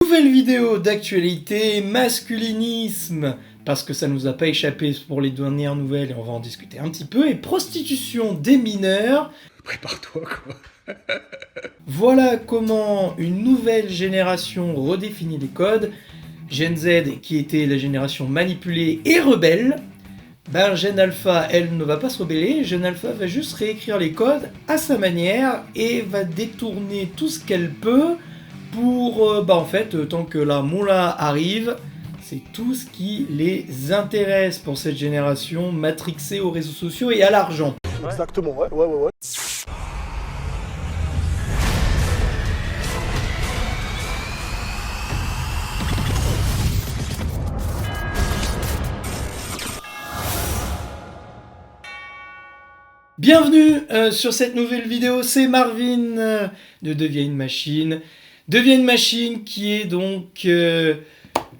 Nouvelle vidéo d'actualité, masculinisme, parce que ça nous a pas échappé pour les dernières nouvelles et on va en discuter un petit peu, et prostitution des mineurs. Prépare-toi quoi. Voilà comment une nouvelle génération redéfinit les codes. Gen Z, qui était la génération manipulée et rebelle, Gen Alpha, elle ne va pas se rebeller, Gen Alpha va juste réécrire les codes à sa manière et va détourner tout ce qu'elle peut pour, en fait, tant que la moula arrive, c'est tout ce qui les intéresse pour cette génération matrixée aux réseaux sociaux et à l'argent. Exactement, ouais. Bienvenue sur cette nouvelle vidéo, c'est Marvin de Deviens une machine. Deviens une machine qui est donc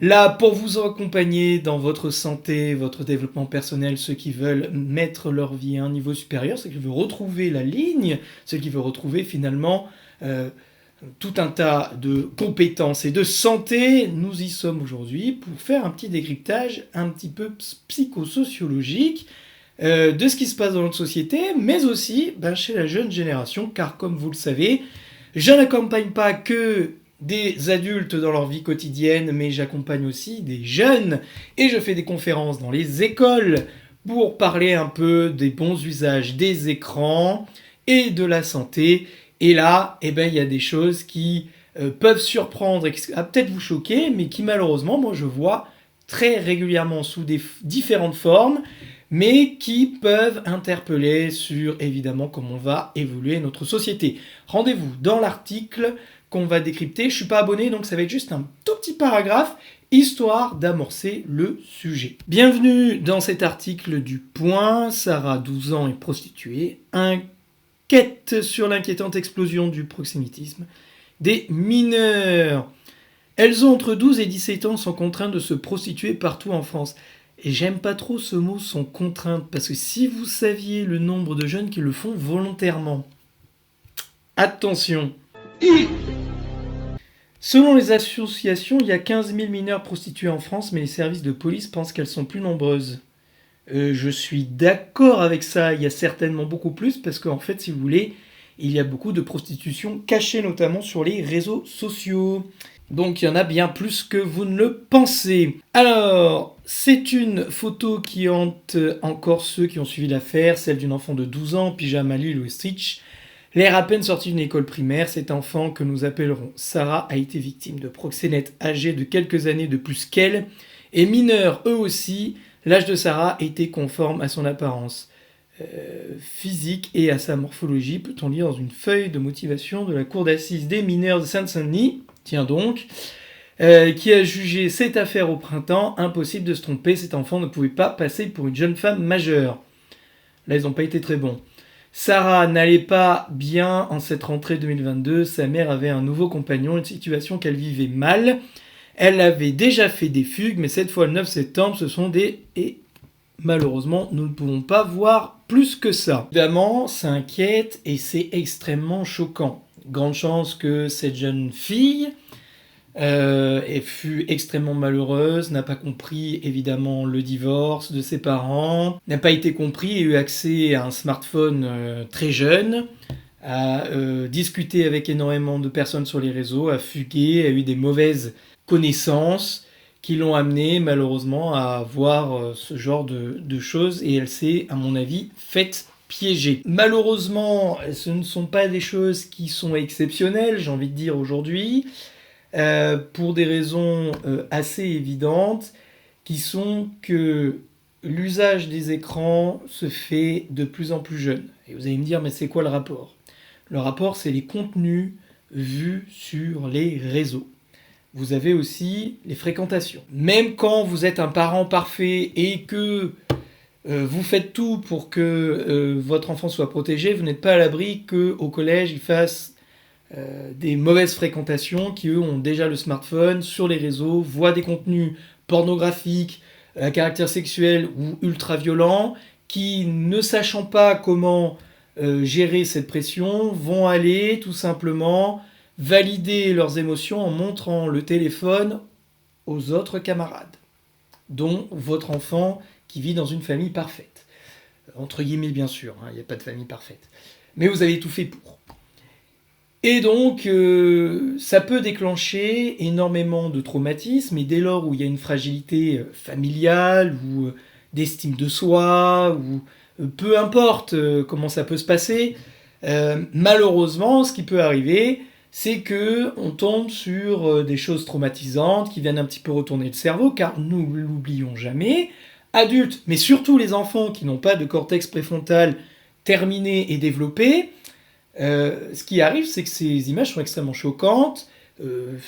là pour vous accompagner dans votre santé, votre développement personnel, ceux qui veulent mettre leur vie à un niveau supérieur, ceux qui veulent retrouver la ligne, ceux qui veulent retrouver finalement tout un tas de compétences et de santé. Nous y sommes aujourd'hui pour faire un petit décryptage un petit peu psychosociologique de ce qui se passe dans notre société, mais aussi chez la jeune génération, car comme vous le savez, je n'accompagne pas que des adultes dans leur vie quotidienne, mais j'accompagne aussi des jeunes, et je fais des conférences dans les écoles pour parler un peu des bons usages des écrans et de la santé. Et là, il y a des choses qui peuvent surprendre et qui peut-être vous choquer, mais qui malheureusement, moi je vois très régulièrement sous des différentes formes, mais qui peuvent interpeller sur, évidemment, comment va évoluer notre société. Rendez-vous dans l'article qu'on va décrypter. Je ne suis pas abonné, donc ça va être juste un tout petit paragraphe, histoire d'amorcer le sujet. Bienvenue dans cet article du Point. Sarah, 12 ans, est prostituée. Enquête sur l'inquiétante explosion du proxénétisme des mineurs. Elles ont entre 12 et 17 ans, sont contraintes de se prostituer partout en France. Et j'aime pas trop ce mot, sont contraintes, parce que si vous saviez le nombre de jeunes qui le font volontairement, attention. Selon les associations, il y a 15 000 mineurs prostitués en France, mais les services de police pensent qu'elles sont plus nombreuses. Je suis d'accord avec ça, il y a certainement beaucoup plus, parce qu'en fait, si vous voulez, il y a beaucoup de prostitution cachée, notamment sur les réseaux sociaux. Donc il y en a bien plus que vous ne le pensez. Alors, c'est une photo qui hante encore ceux qui ont suivi l'affaire, celle d'une enfant de 12 ans, pyjama Lilo et Stitch. L'air à peine sorti d'une école primaire, cet enfant que nous appellerons Sarah a été victime de proxénètes âgés de quelques années de plus qu'elle, et mineurs eux aussi. L'âge de Sarah était conforme à son apparence physique et à sa morphologie, peut-on lire dans une feuille de motivation de la Cour d'assises des mineurs de Seine-Saint-Denis. Tiens donc, qui a jugé cette affaire au printemps. Impossible de se tromper, cet enfant ne pouvait pas passer pour une jeune femme majeure. Là, ils n'ont pas été très bons. Sarah n'allait pas bien en cette rentrée 2022. Sa mère avait un nouveau compagnon, une situation qu'elle vivait mal. Elle avait déjà fait des fugues, mais cette fois le 9 septembre, ce sont des... Et malheureusement, nous ne pouvons pas voir plus que ça. Évidemment, ça inquiète et c'est extrêmement choquant. Grande chance que cette jeune fille fut extrêmement malheureuse, n'a pas compris évidemment le divorce de ses parents, n'a pas été compris et eu accès à un smartphone très jeune, a discuté avec énormément de personnes sur les réseaux, a fugué, a eu des mauvaises connaissances qui l'ont amené malheureusement à voir ce genre de choses, et elle s'est, à mon avis, faite piéger. Malheureusement, ce ne sont pas des choses qui sont exceptionnelles, j'ai envie de dire aujourd'hui, pour des raisons assez évidentes, qui sont que l'usage des écrans se fait de plus en plus jeune. Et vous allez me dire, mais c'est quoi le rapport ? Le rapport, c'est les contenus vus sur les réseaux. Vous avez aussi les fréquentations. Même quand vous êtes un parent parfait et que vous faites tout pour que votre enfant soit protégé, vous n'êtes pas à l'abri qu'au collège, il fasse des mauvaises fréquentations qui, eux, ont déjà le smartphone, sur les réseaux, voient des contenus pornographiques, à caractère sexuel ou ultra-violents, qui, ne sachant pas comment gérer cette pression, vont aller tout simplement valider leurs émotions en montrant le téléphone aux autres camarades, dont votre enfant qui vit dans une famille parfaite. Entre guillemets, bien sûr, il n'y a pas de famille parfaite. Mais vous avez tout fait pour. Et donc, ça peut déclencher énormément de traumatismes, et dès lors où il y a une fragilité familiale, ou d'estime de soi, ou peu importe comment ça peut se passer, malheureusement, ce qui peut arriver, c'est que on tombe sur des choses traumatisantes qui viennent un petit peu retourner le cerveau, car nous l'oublions jamais, adultes, mais surtout les enfants qui n'ont pas de cortex préfrontal terminé et développé, ce qui arrive, c'est que ces images sont extrêmement choquantes,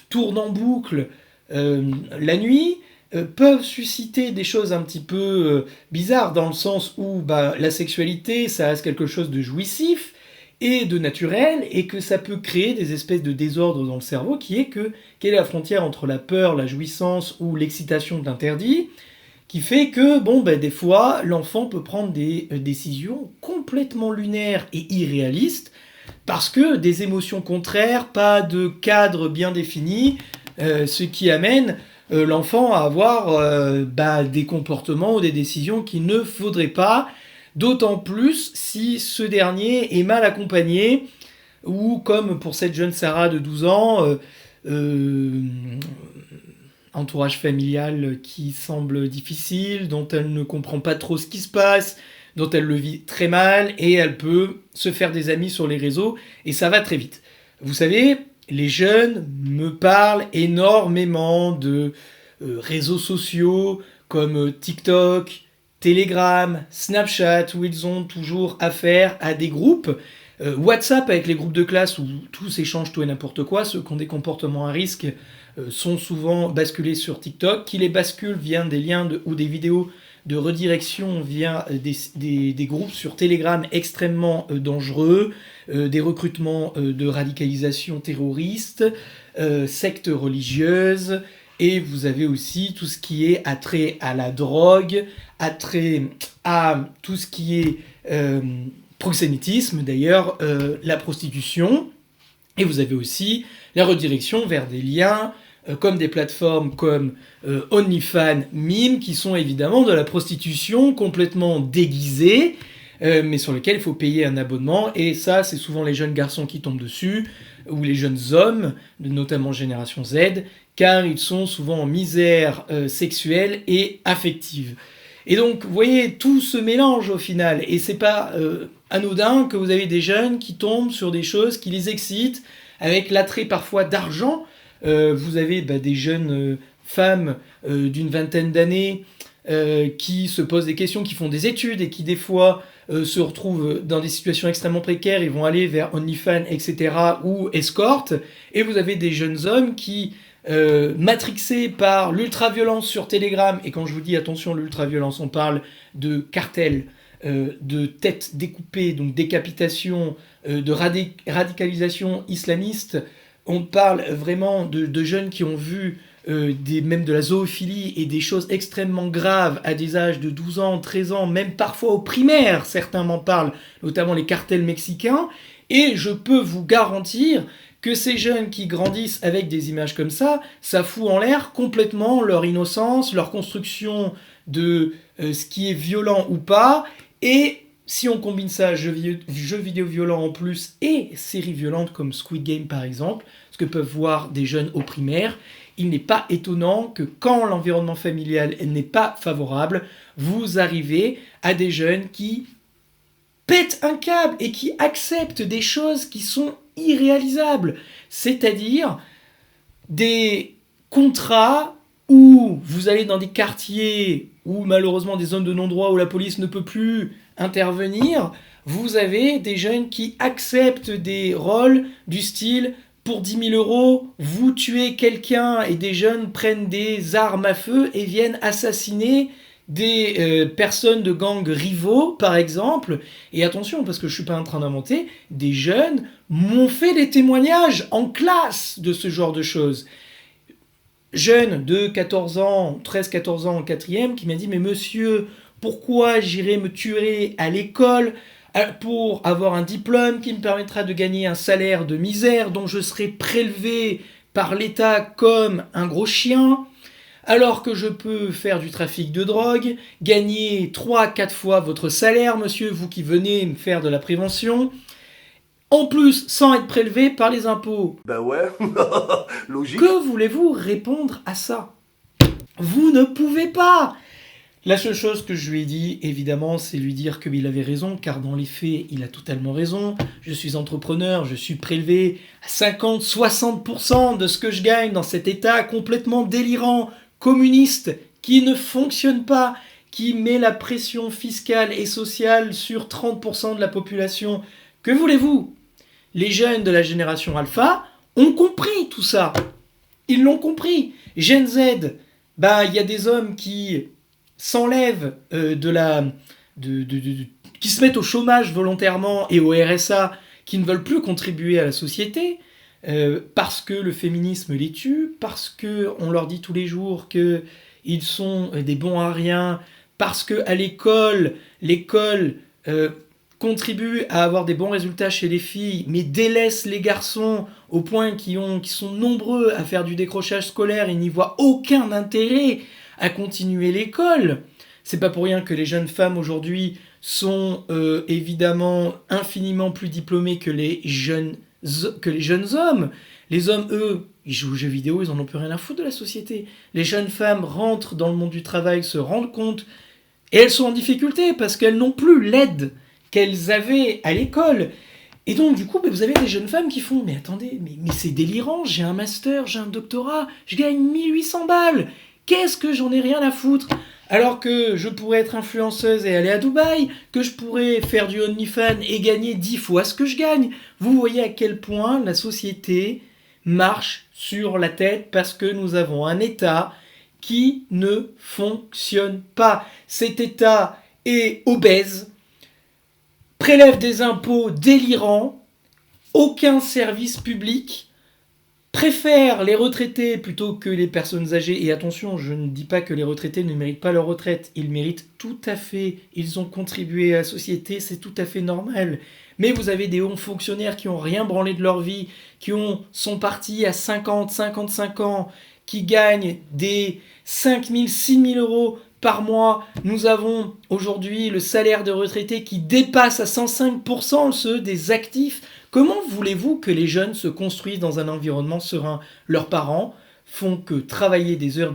tournent en boucle la nuit, peuvent susciter des choses un petit peu bizarres, dans le sens où la sexualité, ça reste quelque chose de jouissif et de naturel, et que ça peut créer des espèces de désordres dans le cerveau, quelle est la frontière entre la peur, la jouissance ou l'excitation de l'interdit, qui fait que, des fois, l'enfant peut prendre des décisions complètement lunaires et irréalistes, parce que des émotions contraires, pas de cadre bien défini, ce qui amène l'enfant à avoir des comportements ou des décisions qu'il ne faudrait pas, d'autant plus si ce dernier est mal accompagné, ou comme pour cette jeune Sarah de 12 ans, entourage familial qui semble difficile, dont elle ne comprend pas trop ce qui se passe, dont elle le vit très mal, et elle peut se faire des amis sur les réseaux, et ça va très vite. Vous savez, les jeunes me parlent énormément de réseaux sociaux comme TikTok, Telegram, Snapchat, où ils ont toujours affaire à des groupes, WhatsApp avec les groupes de classe où tous échangent tout et n'importe quoi, ceux qui ont des comportements à risque sont souvent basculés sur TikTok, qui les basculent via des liens ou des vidéos de redirection via des groupes sur Telegram extrêmement dangereux, des recrutements de radicalisation terroriste, sectes religieuses, et vous avez aussi tout ce qui est attrait à la drogue, attrait à tout ce qui est proxénétisme, d'ailleurs, la prostitution, et vous avez aussi la redirection vers des liens comme des plateformes comme OnlyFans, Mime, qui sont évidemment de la prostitution complètement déguisée, mais sur lesquels il faut payer un abonnement, et ça, c'est souvent les jeunes garçons qui tombent dessus, ou les jeunes hommes, notamment Génération Z, car ils sont souvent en misère sexuelle et affective. Et donc, vous voyez, tout se mélange au final, et c'est pas anodin que vous avez des jeunes qui tombent sur des choses qui les excitent, avec l'attrait parfois d'argent. Vous avez des jeunes femmes d'une vingtaine d'années qui se posent des questions, qui font des études et qui des fois se retrouvent dans des situations extrêmement précaires, ils vont aller vers OnlyFans, etc., ou escort, et vous avez des jeunes hommes qui, matrixés par l'ultraviolence sur Telegram, et quand je vous dis attention, l'ultraviolence, on parle de cartels, de têtes découpées, donc décapitation, de radicalisation islamiste. On parle vraiment de jeunes qui ont vu même de la zoophilie et des choses extrêmement graves à des âges de 12 ans, 13 ans, même parfois au primaire, certains m'en parlent, notamment les cartels mexicains, et je peux vous garantir que ces jeunes qui grandissent avec des images comme ça fout en l'air complètement leur innocence, leur construction de ce qui est violent ou pas, et si on combine ça, jeux vidéo violents en plus, et séries violentes comme Squid Game par exemple, ce que peuvent voir des jeunes au primaire, il n'est pas étonnant que quand l'environnement familial n'est pas favorable, vous arrivez à des jeunes qui pètent un câble et qui acceptent des choses qui sont irréalisables. C'est-à-dire des contrats où vous allez dans des quartiers où malheureusement des zones de non-droit où la police ne peut plus intervenir, vous avez des jeunes qui acceptent des rôles du style pour 10 000 euros, vous tuez quelqu'un, et des jeunes prennent des armes à feu et viennent assassiner des personnes de gangs rivaux, par exemple. Et attention, parce que je ne suis pas en train d'inventer, des jeunes m'ont fait des témoignages en classe de ce genre de choses. Jeune de 14 ans, 13-14 ans en quatrième, qui m'a dit « Mais monsieur, pourquoi j'irai me tuer à l'école pour avoir un diplôme qui me permettra de gagner un salaire de misère dont je serai prélevé par l'État comme un gros chien, alors que je peux faire du trafic de drogue, gagner 3 à 4 fois votre salaire, monsieur, vous qui venez me faire de la prévention, en plus sans être prélevé par les impôts. Ben ouais, logique. Que voulez-vous répondre à ça? Vous ne pouvez pas! La seule chose que je lui ai dit, évidemment, c'est lui dire qu'il avait raison, car dans les faits, il a totalement raison. Je suis entrepreneur, je suis prélevé à 50-60% de ce que je gagne dans cet état complètement délirant, communiste, qui ne fonctionne pas, qui met la pression fiscale et sociale sur 30% de la population. Que voulez-vous? Les jeunes de la génération alpha ont compris tout ça. Ils l'ont compris. Gen Z, il y a des hommes qui s'enlèvent qui se mettent au chômage volontairement et au RSA, qui ne veulent plus contribuer à la société, parce que le féminisme les tue, parce qu'on leur dit tous les jours qu'ils sont des bons à rien, parce qu'à l'école contribue à avoir des bons résultats chez les filles, mais délaisse les garçons au point qu'ils sont nombreux à faire du décrochage scolaire et n'y voient aucun intérêt à continuer l'école. C'est pas pour rien que les jeunes femmes aujourd'hui sont évidemment infiniment plus diplômées que les jeunes hommes. Les hommes, eux, ils jouent aux jeux vidéo, ils en ont plus rien à foutre de la société. Les jeunes femmes rentrent dans le monde du travail, se rendent compte, et elles sont en difficulté parce qu'elles n'ont plus l'aide qu'elles avaient à l'école. Et donc, du coup, vous avez des jeunes femmes qui font « Mais attendez, mais c'est délirant, j'ai un master, j'ai un doctorat, je gagne 1800 balles. Qu'est-ce que j'en ai rien à foutre ?» Alors que je pourrais être influenceuse et aller à Dubaï, que je pourrais faire du OnlyFans et gagner 10 fois ce que je gagne. Vous voyez à quel point la société marche sur la tête parce que nous avons un État qui ne fonctionne pas. Cet État est obèse, prélève des impôts délirants, aucun service public, préfère les retraités plutôt que les personnes âgées. Et attention, je ne dis pas que les retraités ne méritent pas leur retraite. Ils méritent tout à fait. Ils ont contribué à la société, c'est tout à fait normal. Mais vous avez des hauts fonctionnaires qui n'ont rien branlé de leur vie, sont partis à 50, 55 ans, qui gagnent des 5 000, 6 000 euros par mois. Nous avons aujourd'hui le salaire de retraités qui dépasse à 105% ceux des actifs. Comment voulez-vous que les jeunes se construisent dans un environnement serein? Leurs parents font que travailler des heures,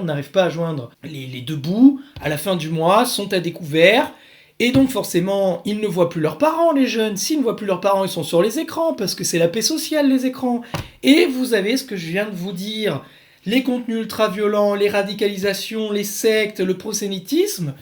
n'arrivent pas à joindre les deux bouts, à la fin du mois, sont à découvert, et donc forcément, ils ne voient plus leurs parents, les jeunes. S'ils ne voient plus leurs parents, ils sont sur les écrans, parce que c'est la paix sociale, les écrans. Et vous avez ce que je viens de vous dire, les contenus ultra-violents, les radicalisations, les sectes, le prosélytisme,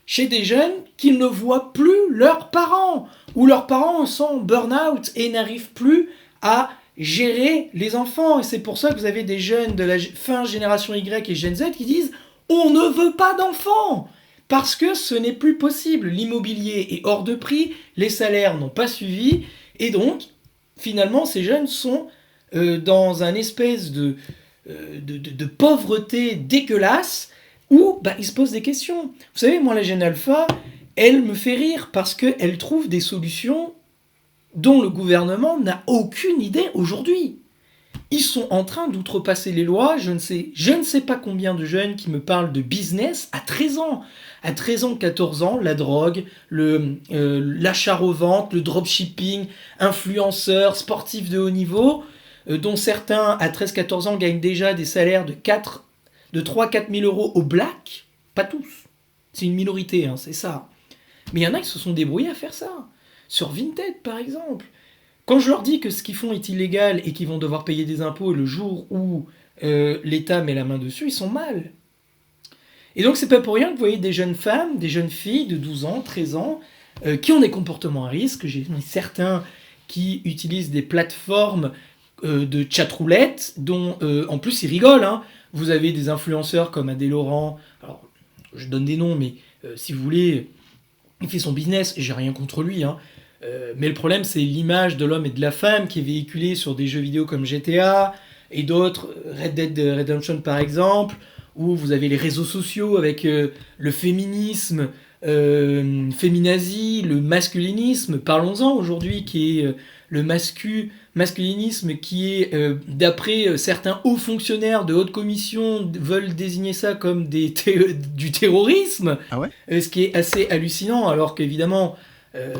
chez des jeunes qui ne voient plus leurs parents, ou leurs parents sont en burn-out et n'arrivent plus à gérer les enfants. Et c'est pour ça que vous avez des jeunes de la fin génération Y et Gen Z qui disent « On ne veut pas d'enfants !» Parce que ce n'est plus possible. L'immobilier est hors de prix, les salaires n'ont pas suivi, et donc, finalement, ces jeunes sont dans un espèce de pauvreté dégueulasse, où ils se posent des questions. Vous savez, moi, la Gen Alpha, elle me fait rire parce qu'elle trouve des solutions dont le gouvernement n'a aucune idée aujourd'hui. Ils sont en train d'outrepasser les lois. Je ne sais pas combien de jeunes qui me parlent de business à 13 ans. À 13 ans, 14 ans, la drogue, l'achat-revente, le dropshipping, influenceurs, sportifs de haut niveau, dont certains, à 13-14 ans, gagnent déjà des salaires de 3-4 000 euros au black. Pas tous. C'est une minorité, c'est ça. Mais il y en a qui se sont débrouillés à faire ça. Sur Vinted, par exemple. Quand je leur dis que ce qu'ils font est illégal et qu'ils vont devoir payer des impôts le jour où l'État met la main dessus, ils sont mal. Et donc c'est pas pour rien que vous voyez des jeunes femmes, des jeunes filles de 12 ans, 13 ans, qui ont des comportements à risque. J'ai certains qui utilisent des plateformes de chatroulette, dont en plus ils rigolent. Vous avez des influenceurs comme Adé Laurent, alors je donne des noms, mais si vous voulez, il fait son business, et j'ai rien contre lui, mais le problème, c'est l'image de l'homme et de la femme qui est véhiculée sur des jeux vidéo comme GTA et d'autres, Red Dead Redemption par exemple, où vous avez les réseaux sociaux avec le féminisme féminazie, le masculinisme, parlons-en aujourd'hui, qui est le masculinisme qui est, d'après certains hauts fonctionnaires de haute commission, veulent désigner ça comme du terrorisme, Ah ouais? ce qui est assez hallucinant, alors qu'évidemment,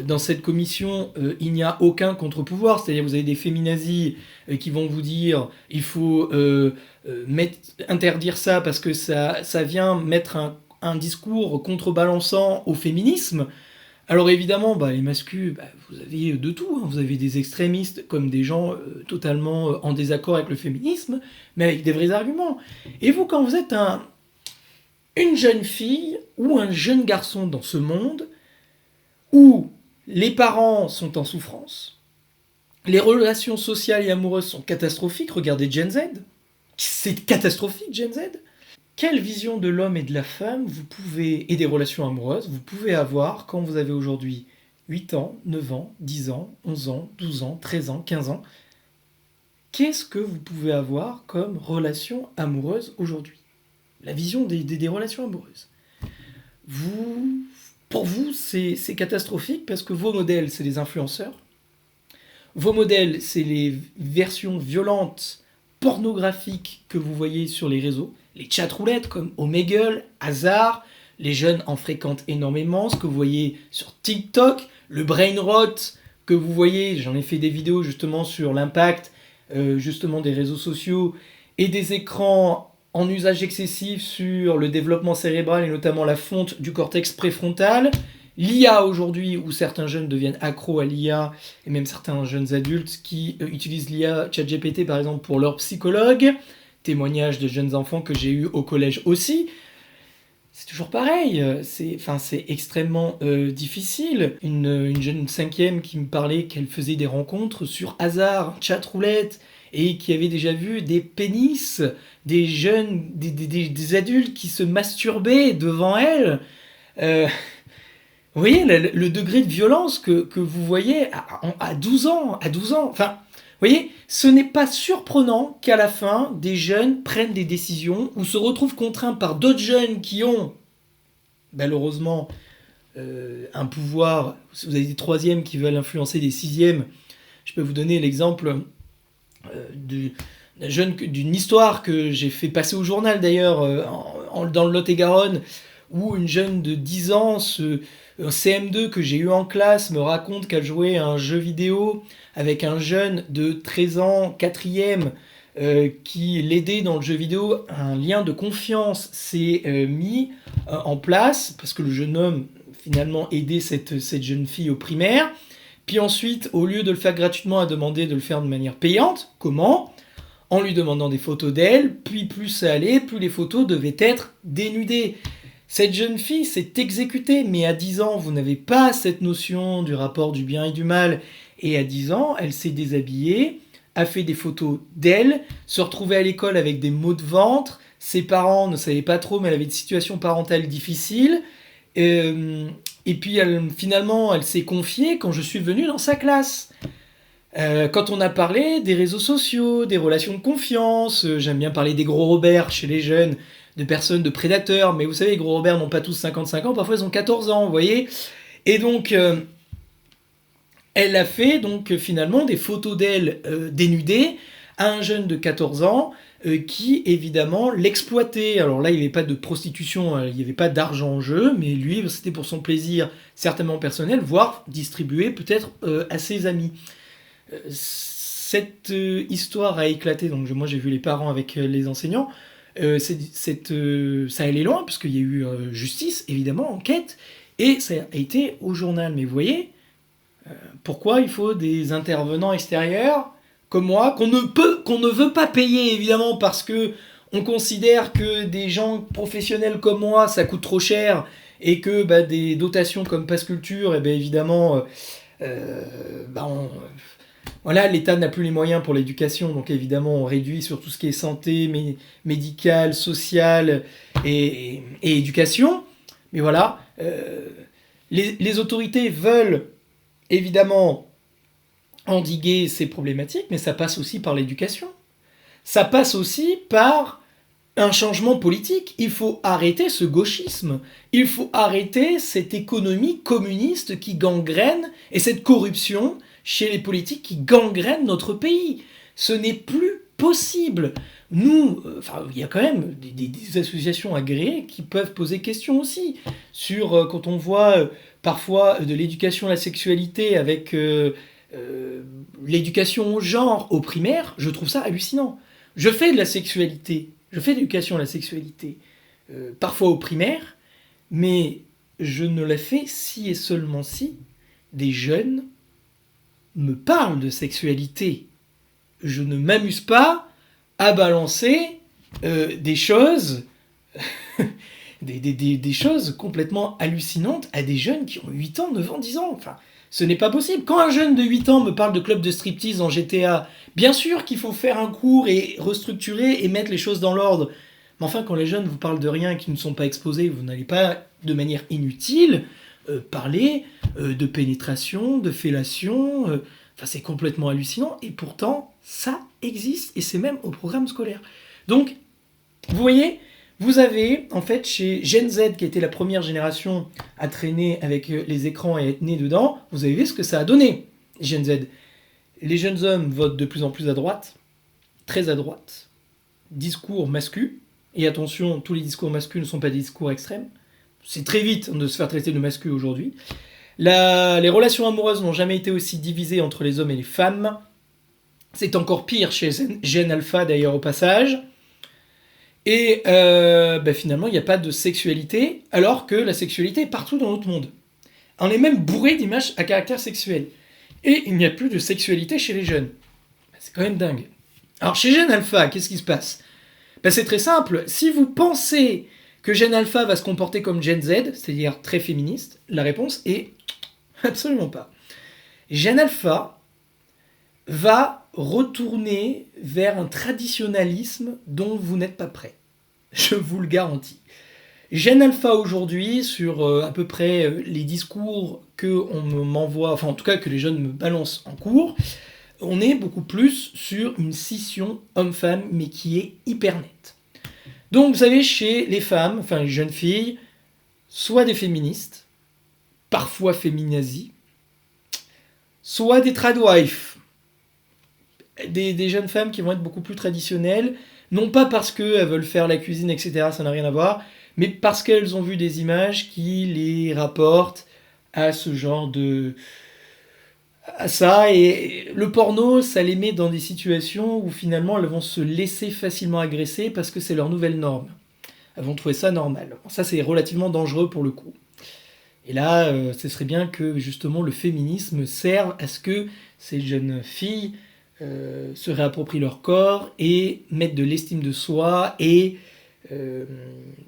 dans cette commission, il n'y a aucun contre-pouvoir, c'est-à-dire vous avez des féminazis qui vont vous dire il faut interdire ça parce que ça vient mettre un discours contrebalançant au féminisme. Alors évidemment, les masculins, vous avez de tout, hein. Vous avez des extrémistes comme des gens totalement en désaccord avec le féminisme, mais avec des vrais arguments. Et vous, quand vous êtes une jeune fille ou un jeune garçon dans ce monde, où les parents sont en souffrance, les relations sociales et amoureuses sont catastrophiques, regardez Gen Z, c'est catastrophique Gen Z. Quelle vision de l'homme et de la femme et des relations amoureuses vous pouvez avoir quand vous avez aujourd'hui 8 ans, 9 ans, 10 ans, 11 ans, 12 ans, 13 ans, 15 ans? Qu'est-ce que vous pouvez avoir comme relation amoureuse aujourd'hui? La vision des relations amoureuses. Pour vous, c'est catastrophique parce que vos modèles, c'est les influenceurs. Vos modèles, c'est les versions violentes, pornographiques que vous voyez sur les réseaux. Les chat-roulettes comme Omegle, Hasard, les jeunes en fréquentent énormément. Ce que vous voyez sur TikTok, le brain rot que vous voyez, j'en ai fait des vidéos justement sur l'impact justement des réseaux sociaux et des écrans en usage excessif sur le développement cérébral et notamment la fonte du cortex préfrontal. L'IA aujourd'hui, où certains jeunes deviennent accros à l'IA, et même certains jeunes adultes qui utilisent l'IA, ChatGPT par exemple, pour leur psychologue. Témoignages de jeunes enfants que j'ai eu au collège aussi. C'est toujours pareil, c'est extrêmement difficile. Une jeune 5e qui me parlait qu'elle faisait des rencontres sur Hasard, chat-roulette, et qui avait déjà vu des pénis, des jeunes, des adultes qui se masturbaient devant elle. Vous voyez le degré de violence que vous voyez à 12 ans, enfin... Vous voyez, ce n'est pas surprenant qu'à la fin, des jeunes prennent des décisions ou se retrouvent contraints par d'autres jeunes qui ont, malheureusement, un pouvoir. Si vous avez des 3e qui veulent influencer des 6e, je peux vous donner l'exemple d'une histoire que j'ai fait passer au journal d'ailleurs, dans le Lot-et-Garonne, où une jeune de 10 ans, un CM2 que j'ai eu en classe, me raconte qu'elle jouait à un jeu vidéo avec un jeune de 13 ans, 4e, qui l'aidait dans le jeu vidéo. Un lien de confiance s'est mis en place, parce que le jeune homme, finalement, aidait cette jeune fille au primaire. Puis ensuite, au lieu de le faire gratuitement, a demandé de le faire de manière payante. Comment ? En lui demandant des photos d'elle, puis plus ça allait, plus les photos devaient être dénudées. Cette jeune fille s'est exécutée, mais à 10 ans, vous n'avez pas cette notion du rapport du bien et du mal. Et à 10 ans, elle s'est déshabillée, a fait des photos d'elle, se retrouvait à l'école avec des maux de ventre, ses parents ne savaient pas trop, mais elle avait une situation parentale difficile. Et puis finalement, elle s'est confiée quand je suis venu dans sa classe. Quand on a parlé des réseaux sociaux, des relations de confiance, j'aime bien parler des gros Robert chez les jeunes, de personnes, de prédateurs, mais vous savez, les gros Robert n'ont pas tous 55 ans, parfois ils ont 14 ans, vous voyez. Et donc, elle a fait donc finalement des photos d'elle dénudée à un jeune de 14 ans qui évidemment l'exploitait. Alors là, il n'y avait pas de prostitution, il n'y avait pas d'argent en jeu, mais lui, c'était pour son plaisir certainement personnel, voire distribué peut-être à ses amis. Cette histoire a éclaté, donc moi j'ai vu les parents avec les enseignants. Ça allait loin, parce qu'il y a eu justice, évidemment, enquête, et ça a été au journal. Mais vous voyez, pourquoi il faut des intervenants extérieurs, comme moi, qu'on ne veut pas payer, évidemment, parce que on considère que des gens professionnels comme moi, ça coûte trop cher, et que des dotations comme Pass Culture, évidemment, voilà, l'État n'a plus les moyens pour l'éducation, donc évidemment on réduit sur tout ce qui est santé, médicale, sociale et éducation. Mais voilà, les autorités veulent évidemment endiguer ces problématiques, mais ça passe aussi par l'éducation. Ça passe aussi par un changement politique, il faut arrêter ce gauchisme, il faut arrêter cette économie communiste qui gangrène et cette corruption chez les politiques qui gangrène notre pays. Ce n'est plus possible. Nous, il y a quand même des associations agréées qui peuvent poser question aussi sur quand on voit parfois de l'éducation à la sexualité avec l'éducation au genre au primaire, je trouve ça hallucinant. Je fais de la sexualité, je fais de l'éducation à la sexualité, parfois au primaire, mais je ne la fais si et seulement si des jeunes me parlent de sexualité. Je ne m'amuse pas à balancer des choses, des choses complètement hallucinantes à des jeunes qui ont 8 ans, 9 ans, 10 ans. Enfin, ce n'est pas possible. Quand un jeune de 8 ans me parle de club de striptease en GTA, bien sûr qu'il faut faire un cours et restructurer et mettre les choses dans l'ordre. Mais enfin, quand les jeunes vous parlent de rien et qui ne sont pas exposés, vous n'allez pas, de manière inutile, parler de pénétration, de fellation. Enfin, c'est complètement hallucinant. Et pourtant, ça existe. Et c'est même au programme scolaire. Donc, vous voyez, vous avez, en fait, chez Gen Z, qui était la première génération à traîner avec les écrans et à être né dedans, vous avez vu ce que ça a donné, Gen Z. Les jeunes hommes votent de plus en plus à droite, très à droite. Discours masculin. Et attention, tous les discours masculins ne sont pas des discours extrêmes. C'est très vite de se faire traiter de masculin aujourd'hui. Les relations amoureuses n'ont jamais été aussi divisées entre les hommes et les femmes. C'est encore pire chez Gen Alpha, d'ailleurs, au passage. Et finalement, il n'y a pas de sexualité, alors que la sexualité est partout dans notre monde. On est même bourré d'images à caractère sexuel. Et il n'y a plus de sexualité chez les jeunes. C'est quand même dingue. Alors, chez Gen Alpha, qu'est-ce qui se passe ? C'est très simple. Si vous pensez que Gen Alpha va se comporter comme Gen Z, c'est-à-dire très féministe, la réponse est absolument pas. Gen Alpha va retourner vers un traditionnalisme dont vous n'êtes pas prêt. Je vous le garantis. Gen Alpha aujourd'hui, sur à peu près les discours qu'on m'envoie, enfin en tout cas que les jeunes me balancent en cours, on est beaucoup plus sur une scission homme-femme, mais qui est hyper nette. Donc vous savez, chez les femmes, enfin les jeunes filles, soit des féministes, parfois féminazies, soit des tradwives, des jeunes femmes qui vont être beaucoup plus traditionnelles, non pas parce qu'elles veulent faire la cuisine, etc., ça n'a rien à voir, mais parce qu'elles ont vu des images qui les rapportent à ce genre de... à ça, et le porno, ça les met dans des situations où finalement elles vont se laisser facilement agresser parce que c'est leur nouvelle norme. Elles vont trouver ça normal. Ça, c'est relativement dangereux pour le coup. Et là, ce serait bien que justement le féminisme serve à ce que ces jeunes filles se réapproprient leur corps et mettent de l'estime de soi et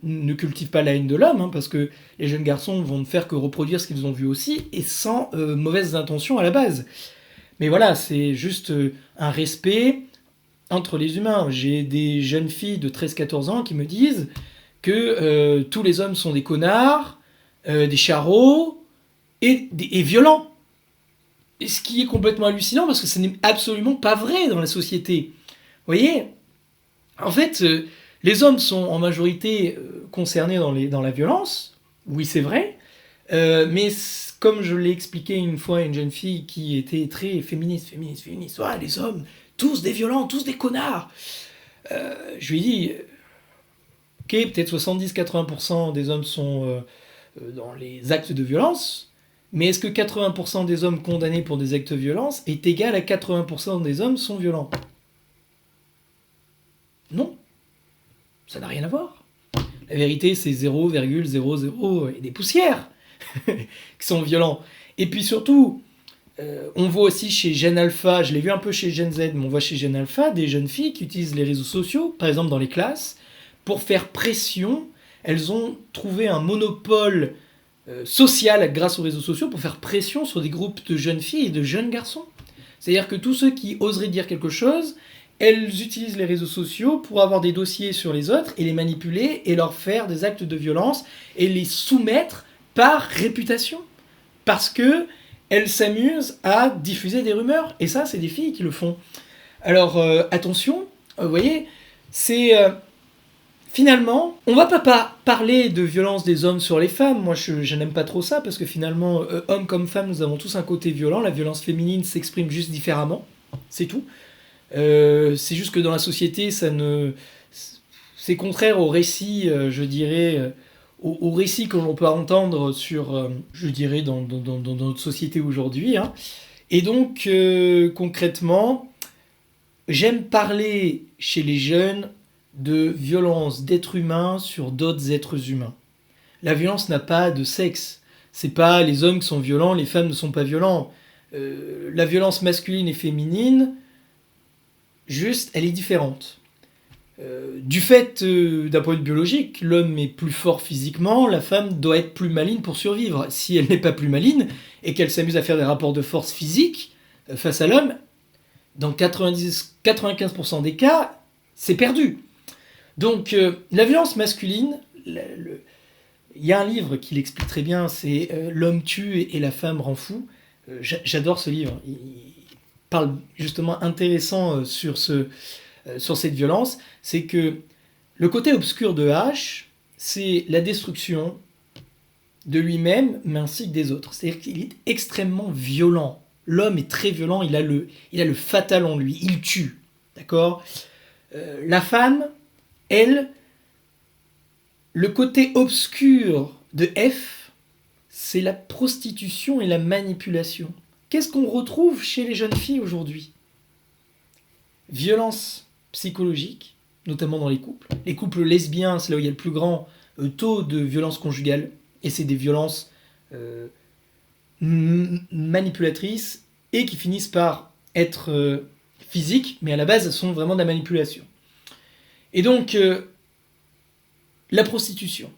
ne cultivent pas la haine de l'homme, parce que les jeunes garçons vont ne faire que reproduire ce qu'ils ont vu aussi et sans mauvaises intentions à la base. Mais voilà, c'est juste un respect entre les humains. J'ai des jeunes filles de 13-14 ans qui me disent que tous les hommes sont des connards, des charros et violents. Et ce qui est complètement hallucinant parce que ce n'est absolument pas vrai dans la société. Vous voyez ? En fait, les hommes sont en majorité concernés dans la violence. Oui, c'est vrai. Mais comme je l'ai expliqué une fois à une jeune fille qui était très féministe. Ouais, les hommes, tous des violents, tous des connards. Je lui ai dit, ok, peut-être 70-80% des hommes sont dans les actes de violence. Mais est-ce que 80% des hommes condamnés pour des actes de violence est égal à 80% des hommes sont violents ? Non. Ça n'a rien à voir. La vérité, c'est 0,00 et des poussières qui sont violents. Et puis surtout, on voit aussi chez Gen Alpha, je l'ai vu un peu chez Gen Z, mais on voit chez Gen Alpha des jeunes filles qui utilisent les réseaux sociaux, par exemple dans les classes, pour faire pression. Elles ont trouvé un monopole social grâce aux réseaux sociaux pour faire pression sur des groupes de jeunes filles et de jeunes garçons. C'est-à-dire que tous ceux qui oseraient dire quelque chose, elles utilisent les réseaux sociaux pour avoir des dossiers sur les autres et les manipuler et leur faire des actes de violence et les soumettre par réputation. Parce que elles s'amusent à diffuser des rumeurs. Et ça, c'est des filles qui le font. Alors, attention, vous voyez, c'est finalement, on va pas parler de violence des hommes sur les femmes. Moi, je n'aime pas trop ça, parce que finalement, hommes comme femmes, nous avons tous un côté violent. La violence féminine s'exprime juste différemment. C'est tout. C'est juste que dans la société, c'est contraire au récit, je dirais, au récit que l'on peut entendre sur, je dirais, dans notre société aujourd'hui. Hein. Et donc, concrètement, j'aime parler chez les jeunes de violence d'êtres humains sur d'autres êtres humains. La violence n'a pas de sexe. C'est pas les hommes qui sont violents, les femmes ne sont pas violents. La violence masculine et féminine, juste, elle est différente. Du fait d'un point de vue biologique, l'homme est plus fort physiquement, la femme doit être plus maligne pour survivre. Si elle n'est pas plus maligne et qu'elle s'amuse à faire des rapports de force physique face à l'homme, dans 95% des cas, c'est perdu. Donc, la violence masculine, il y a un livre qui l'explique très bien, c'est L'homme tue et la femme rend fou. J'adore ce livre. Il parle justement intéressant sur cette violence. C'est que le côté obscur de H, c'est la destruction de lui-même, mais ainsi que des autres. C'est-à-dire qu'il est extrêmement violent. L'homme est très violent, il a le fatal en lui, il tue. D'accord ? La femme, elle, le côté obscur de F, c'est la prostitution et la manipulation. Qu'est-ce qu'on retrouve chez les jeunes filles aujourd'hui ? Violence psychologique, notamment dans les couples. Les couples lesbiens, c'est là où il y a le plus grand taux de violence conjugale, et c'est des violences manipulatrices et qui finissent par être physiques, mais à la base, elles sont vraiment de la manipulation. Et donc, la prostitution.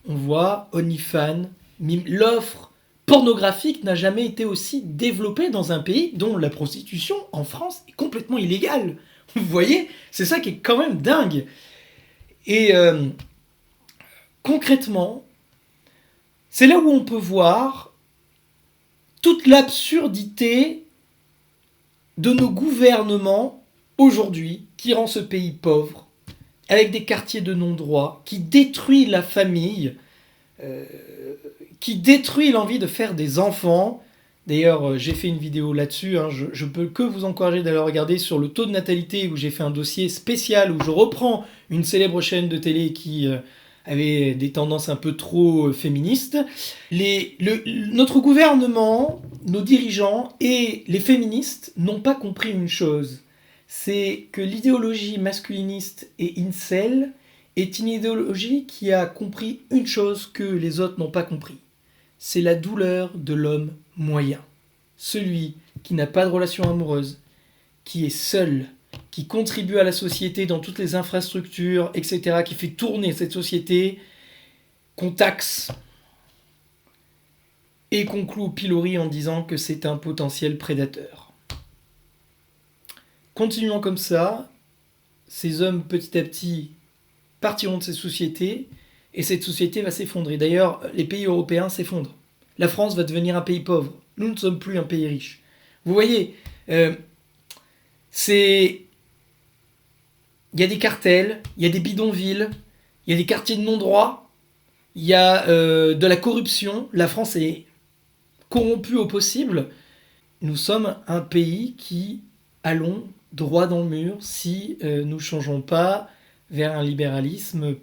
On voit OnlyFans, l'offre pornographique n'a jamais été aussi développée dans un pays dont la prostitution, en France, est complètement illégale. Vous voyez ? C'est ça qui est quand même dingue. Et concrètement, c'est là où on peut voir toute l'absurdité de nos gouvernements aujourd'hui, qui rend ce pays pauvre, avec des quartiers de non-droit, qui détruit la famille, qui détruit l'envie de faire des enfants. D'ailleurs, j'ai fait une vidéo là-dessus, hein, je peux que vous encourager d'aller regarder sur le taux de natalité, où j'ai fait un dossier spécial, où je reprends une célèbre chaîne de télé qui avait des tendances un peu trop féministes. Notre gouvernement, nos dirigeants et les féministes n'ont pas compris une chose, c'est que l'idéologie masculiniste et incel est une idéologie qui a compris une chose que les autres n'ont pas compris. C'est la douleur de l'homme moyen. Celui qui n'a pas de relation amoureuse, qui est seul, qui contribue à la société dans toutes les infrastructures, etc., qui fait tourner cette société, qu'on taxe et qu'on cloue au pilori en disant que c'est un potentiel prédateur. Continuons comme ça, ces hommes petit à petit partiront de ces sociétés et cette société va s'effondrer. D'ailleurs, les pays européens s'effondrent. La France va devenir un pays pauvre. Nous ne sommes plus un pays riche. Vous voyez, il y a des cartels, il y a des bidonvilles, il y a des quartiers de non-droit, il y a de la corruption. La France est corrompue au possible. Nous sommes un pays qui allons droit dans le mur si nous ne changeons pas vers un libéralisme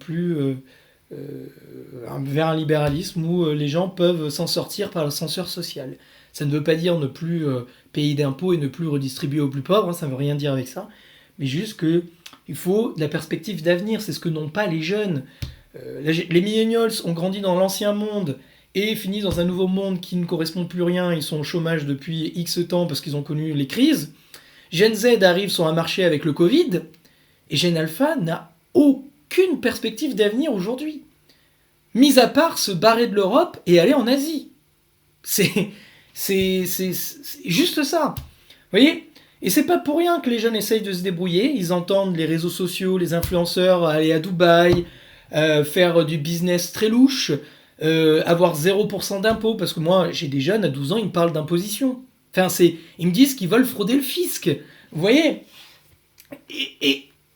vers un libéralisme où les gens peuvent s'en sortir par l'ascenseur social. Ça ne veut pas dire ne plus payer d'impôts et ne plus redistribuer aux plus pauvres, hein, ça ne veut rien dire avec ça, mais juste qu'il faut de la perspective d'avenir, c'est ce que n'ont pas les jeunes. Les millennials ont grandi dans l'ancien monde et finissent dans un nouveau monde qui ne correspond plus à rien, ils sont au chômage depuis X temps parce qu'ils ont connu les crises. Gen Z arrive sur un marché avec le Covid, et Gen Alpha n'a aucune perspective d'avenir aujourd'hui. Mis à part se barrer de l'Europe et aller en Asie. C'est juste ça. Vous voyez ? Et c'est pas pour rien que les jeunes essayent de se débrouiller. Ils entendent les réseaux sociaux, les influenceurs aller à Dubaï, faire du business très louche, avoir 0% d'impôts. Parce que moi, j'ai des jeunes à 12 ans, ils me parlent d'imposition. Enfin, ils me disent qu'ils veulent frauder le fisc. Vous voyez ?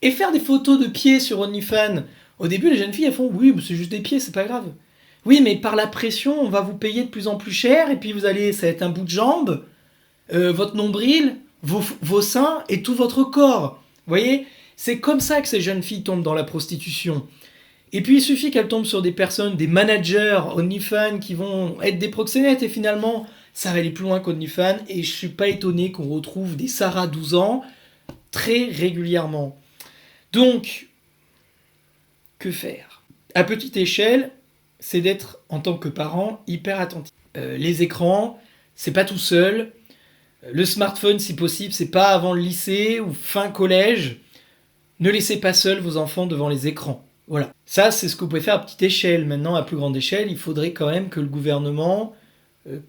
Et faire des photos de pieds sur OnlyFans Au début, les jeunes filles, elles font « Oui, mais c'est juste des pieds, c'est pas grave. » Oui, mais par la pression, on va vous payer de plus en plus cher, et puis ça va être un bout de jambe, votre nombril, vos seins et tout votre corps. Vous voyez? C'est comme ça que ces jeunes filles tombent dans la prostitution. Et puis il suffit qu'elles tombent sur des personnes, des managers OnlyFans qui vont être des proxénètes, et finalement, ça va aller plus loin qu'OnlyFans, et je suis pas étonné qu'on retrouve des Sarah 12 ans très régulièrement. Donc, que faire? À petite échelle, c'est d'être, en tant que parent, hyper attentif. Les écrans, c'est pas tout seul. Le smartphone, si possible, c'est pas avant le lycée ou fin collège. Ne laissez pas seuls vos enfants devant les écrans. Voilà. Ça, c'est ce que vous pouvez faire à petite échelle. Maintenant, à plus grande échelle, il faudrait quand même que le gouvernement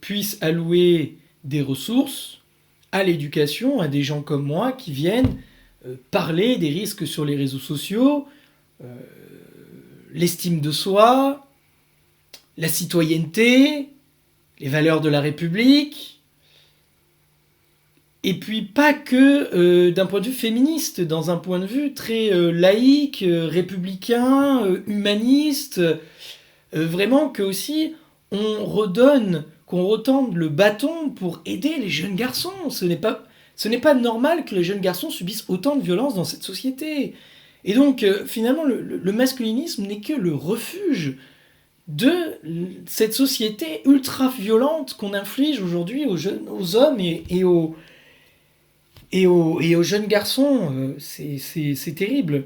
puisse allouer des ressources à l'éducation, à des gens comme moi qui viennent parler des risques sur les réseaux sociaux, l'estime de soi, la citoyenneté, les valeurs de la République, et puis pas que d'un point de vue féministe, dans un point de vue très laïque, républicain, humaniste, vraiment que aussi on redonne, qu'on retende le bâton pour aider les jeunes garçons. Ce n'est pas normal que les jeunes garçons subissent autant de violence dans cette société. Et donc, finalement, le masculinisme n'est que le refuge de cette société ultra-violente qu'on inflige aujourd'hui aux hommes et aux jeunes garçons. C'est terrible.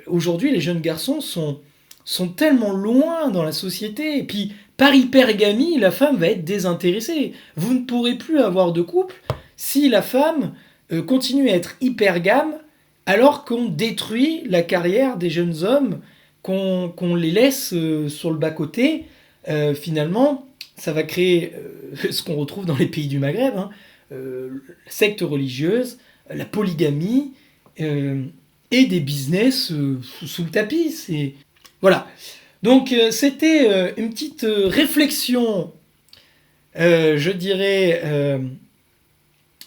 Aujourd'hui, les jeunes garçons sont tellement loin dans la société. Et puis, par hypergamie, la femme va être désintéressée. Vous ne pourrez plus avoir de couple si la femme continue à être hypergame, alors qu'on détruit la carrière des jeunes hommes, qu'on les laisse sur le bas-côté. Finalement, ça va créer ce qu'on retrouve dans les pays du Maghreb, la secte religieuse, la polygamie, et des business sous le tapis. Voilà. Donc, c'était une petite réflexion, je dirais,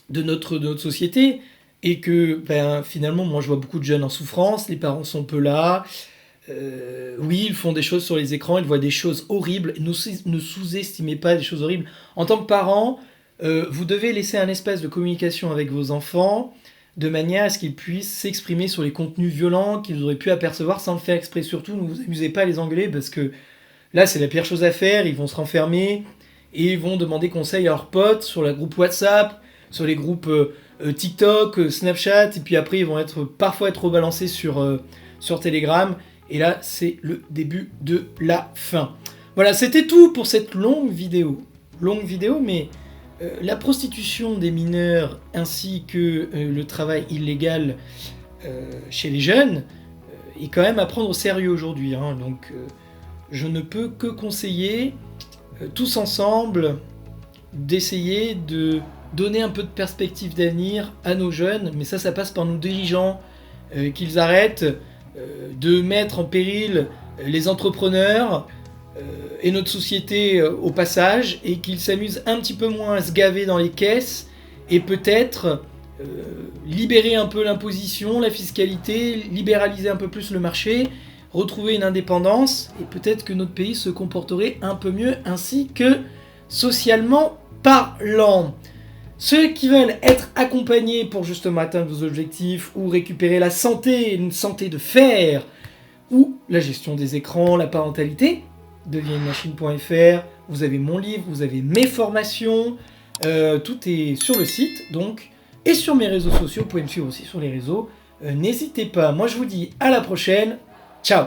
de notre société, et que finalement, moi je vois beaucoup de jeunes en souffrance, les parents sont peu là, oui, ils font des choses sur les écrans, ils voient des choses horribles, ne sous-estimez pas des choses horribles. En tant que parent, vous devez laisser un espace de communication avec vos enfants, de manière à ce qu'ils puissent s'exprimer sur les contenus violents qu'ils auraient pu apercevoir sans le faire exprès. Surtout, ne vous amusez pas à les engueuler, parce que là, c'est la pire chose à faire, ils vont se renfermer, et ils vont demander conseil à leurs potes sur le groupe WhatsApp, sur les groupes TikTok, Snapchat, et puis après ils vont parfois être rebalancés sur Telegram, et là c'est le début de la fin. Voilà, c'était tout pour cette longue vidéo, mais la prostitution des mineurs ainsi que le travail illégal chez les jeunes est quand même à prendre au sérieux aujourd'hui, donc je ne peux que conseiller tous ensemble d'essayer de donner un peu de perspective d'avenir à nos jeunes, mais ça passe par nos dirigeants, qu'ils arrêtent de mettre en péril les entrepreneurs et notre société au passage, et qu'ils s'amusent un petit peu moins à se gaver dans les caisses, et peut-être libérer un peu l'imposition, la fiscalité, libéraliser un peu plus le marché, retrouver une indépendance, et peut-être que notre pays se comporterait un peu mieux, ainsi que socialement parlant. Ceux qui veulent être accompagnés pour justement atteindre vos objectifs, ou récupérer la santé, une santé de fer, ou la gestion des écrans, la parentalité, deviennemachine.fr, vous avez mon livre, vous avez mes formations, tout est sur le site, donc, et sur mes réseaux sociaux, vous pouvez me suivre aussi sur les réseaux, n'hésitez pas. Moi je vous dis à la prochaine, ciao.